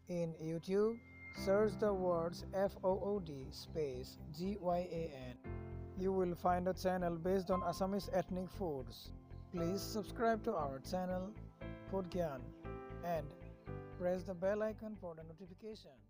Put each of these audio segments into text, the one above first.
In YouTube, search the words FOOD space GYAN. You will find a channel based on Assamese ethnic foods. Please subscribe to our channel Food Gyan and press the bell icon for the notifications.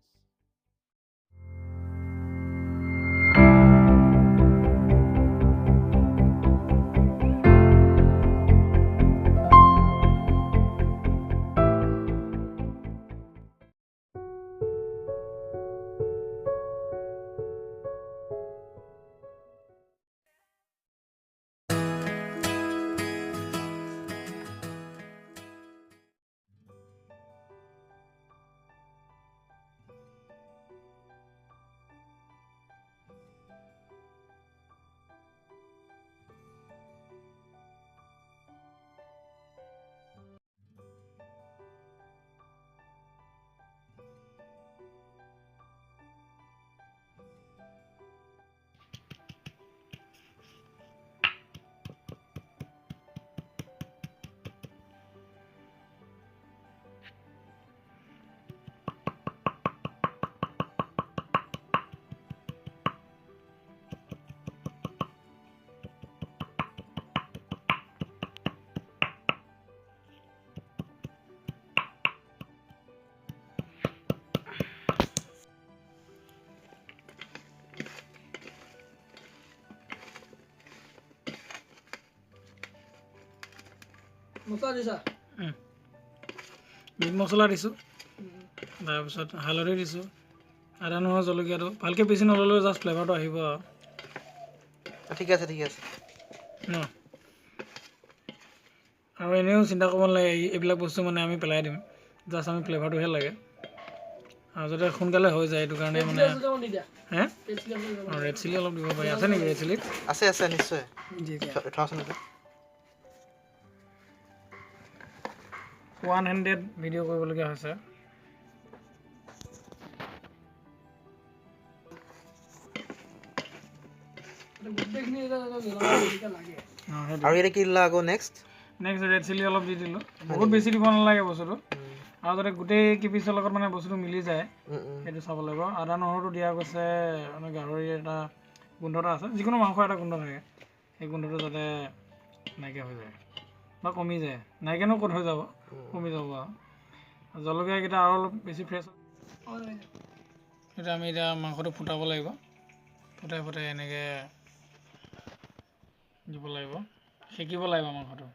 Meat মছলা দিছোঁ, তাৰপিছত হালধি দিছোঁ, আদা নহৰু জলকীয়াটো ভালকৈ পিচি নল'লেও জাষ্ট ফ্লেভাৰটো আহিব আৰু ঠিক আছে ন। আৰু এনেও চিন্তা কৰিব নালাগে, এইবিলাক বস্তু মানে আমি পেলাই দিম, জাষ্ট আমি ফ্লেভাৰটোহে লাগে আৰু যাতে সোনকালে হৈ যায়। এইটো কাৰণে মানে হে ৰেড চিলি অলপ দিব পাৰি। আছে নেকি ৰেড চিলি? আছে নিশ্চয়। থোৱাচোন 100 ভিডিঅ' কৰিবলগীয়া হৈছে। আৰু এতিয়া কি দিলা আকৌ নেক্সট ৰেড চিলি অলপ দি দিলোঁ। বহুত বেছি দিব নালাগে বস্তুটো, আৰু যাতে গোটেই কিপিচৰ লগত মানে বস্তুটো মিলি যায় সেইটো চাব লাগিব। আদা নহৰুটো দিয়া গৈছে, মানে গাহৰি এটা গোন্ধ এটা আছে, যিকোনো মাংসৰ এটা গোন্ধ থাকে, সেই গোন্ধটো যাতে নাইকিয়া হৈ যায় বা কমি যায়। নাইকিয়ানো ক'ত হৈ যাব, কমি যাব আৰু জলকীয়াকেইটা আৰু অলপ বেছি ফ্ৰেছ। সেইটো আমি এতিয়া মাংসটো ফুটাব লাগিব, ফুটাই এনেকৈ দিব লাগিব, সেকিব লাগিব মাংসটো।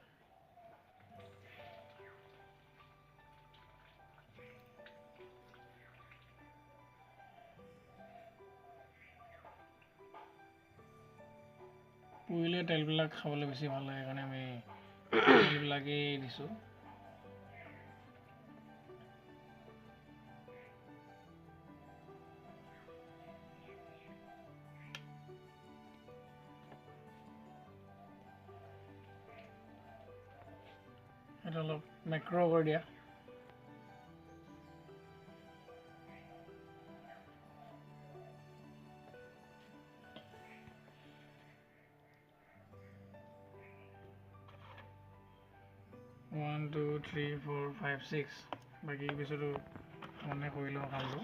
পুৰিলে তেলবিলাক খাবলৈ বেছি ভাল লাগে, সেইকাৰণে আমি তেলবিলাকেই দিছোঁ। সেইটো অলপ মেক্ৰ' কৰি দিয়া। One two three four five six, বাকী পিছতো মানে কৰি লওঁ কামটো।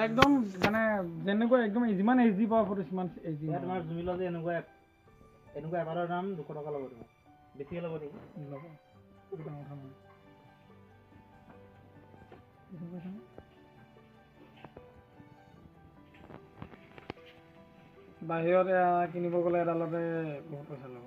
একদম মানে যেনেকুৱা একদম যিমান ইজি পাওঁ ফটো সিমান ইজি। তোমাৰ জুমিলা যে এনেকুৱা এবাৰৰ দাম 200 টকা ল'ব, তোমাৰ বেছিকৈ ল'ব নেকি? ল'ব, কথা নহয়। বাহিৰত কিনিব গ'লে এডালতে বহুত পইচা ল'ব।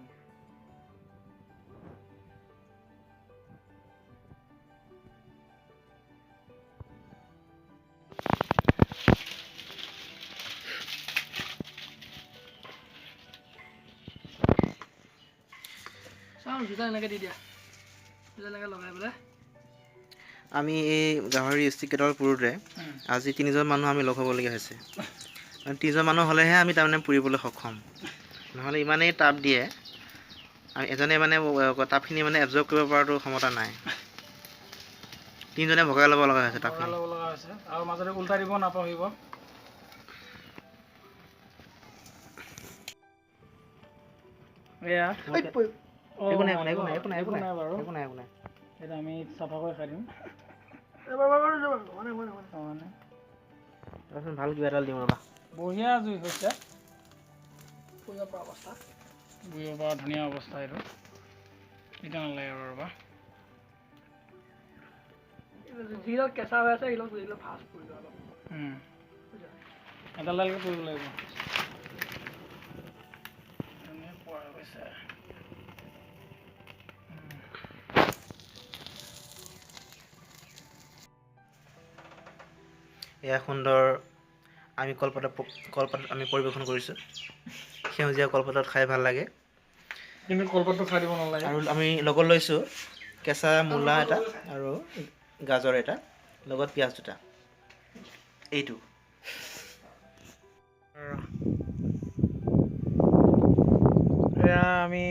আমি এই গাহৰি ষ্টিক কেইডাল পুৰোঁতে আজি 3জন মানুহ আমি লগ হ'বলগীয়া হৈছে। 3জন মানুহ হ'লেহে আমি তাৰমানে পুৰিবলৈ সক্ষম, নহ'লে ইমানেই টাপ দিয়ে, আমি এজনে মানে টাপখিনি মানে এবজৰ্ব কৰিব পৰাটো ক্ষমতা নাই। 3জনে ভগাই ল'ব লগা হৈছে টাপখিনি। আৰু মাজতে উল্টা দিব নাপাহৰিব। এয়া একো নাই বাৰু এটা আমি চাফা কৰি খাই দিম ভাল কিবা এটা দিম ৰ'বা বঢ়িয়া জুই হৈছে বুঢ়িব পৰা ধুনীয়া অৱস্থা এইটো এতিয়া নালাগে আৰু ৰ'বা যিবিলাক কেঁচা হৈ আছে এইবিলাক ফাষ্ট পৰিব অলপ এটা লালকে কৰিব লাগিব পোৱা গৈছে এয়া সুন্দৰ আমি কলপাতত আমি পৰিৱেশন কৰিছোঁ সেউজীয়া কলপাতত খাই ভাল লাগে কিন্তু কলপাতটো খাই দিব নালাগে আৰু আমি লগত লৈছোঁ কেঁচা মূলা এটা আৰু গাজৰ এটা লগত পিঁয়াজ দুটা এইটো এয়া আমি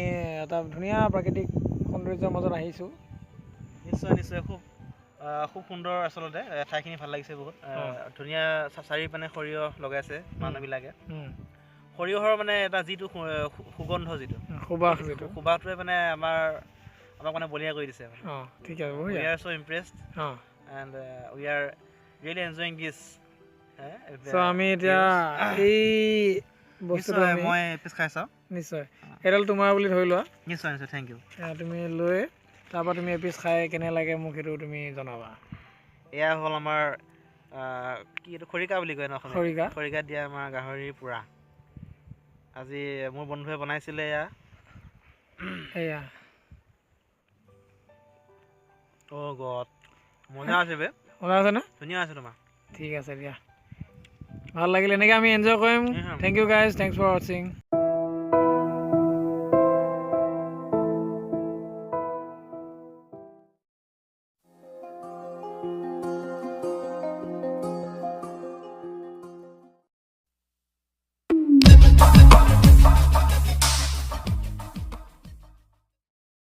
এটা ধুনীয়া প্ৰাকৃতিক সৌন্দৰ্যৰ মাজত আহিছোঁ নিশ্চয় খুব সুন্দৰ আচলতে ঠাইখিনি ভাল লাগিছে বহুত ধুনীয়া চাৰিওপিনে সৰিয়হ লগাইছে মানুহবিলাকে সৰিয়হৰ মানে এটা যিটো সুগন্ধ যিটো সুবাসটোৱে মানে আমাক মানে বলিয়া কৰি দিছে ঠিক আছে we are so' impressed and we are really enjoying this আমি এতিয়া এই বস্তুটো মই এপিচ খাই চাওঁ নিশ্চয় এডাল তোমাৰ বুলি ধৰি লোৱা নিশ্চয় থেংক ইউ তুমি লৈ তাৰপৰা তুমি এপিচ খাই কেনে লাগে মোক সেইটো তুমি জনাবা এয়া হ'ল আমাৰ কি এইটো খৰিকা বুলি কয় ন খৰিকা দিয়া আমাৰ গাহৰি পোৰা আজি মোৰ বন্ধুৱে বনাইছিলে এয়া অ' গড মজা আছে বে মজা আছে ন ধুনীয়া আছে তোমাৰ ঠিক আছে দিয়া ভাল লাগিলে এনেকৈ আমি এনজয় কৰিম thank you guys thanks for ৱাচিং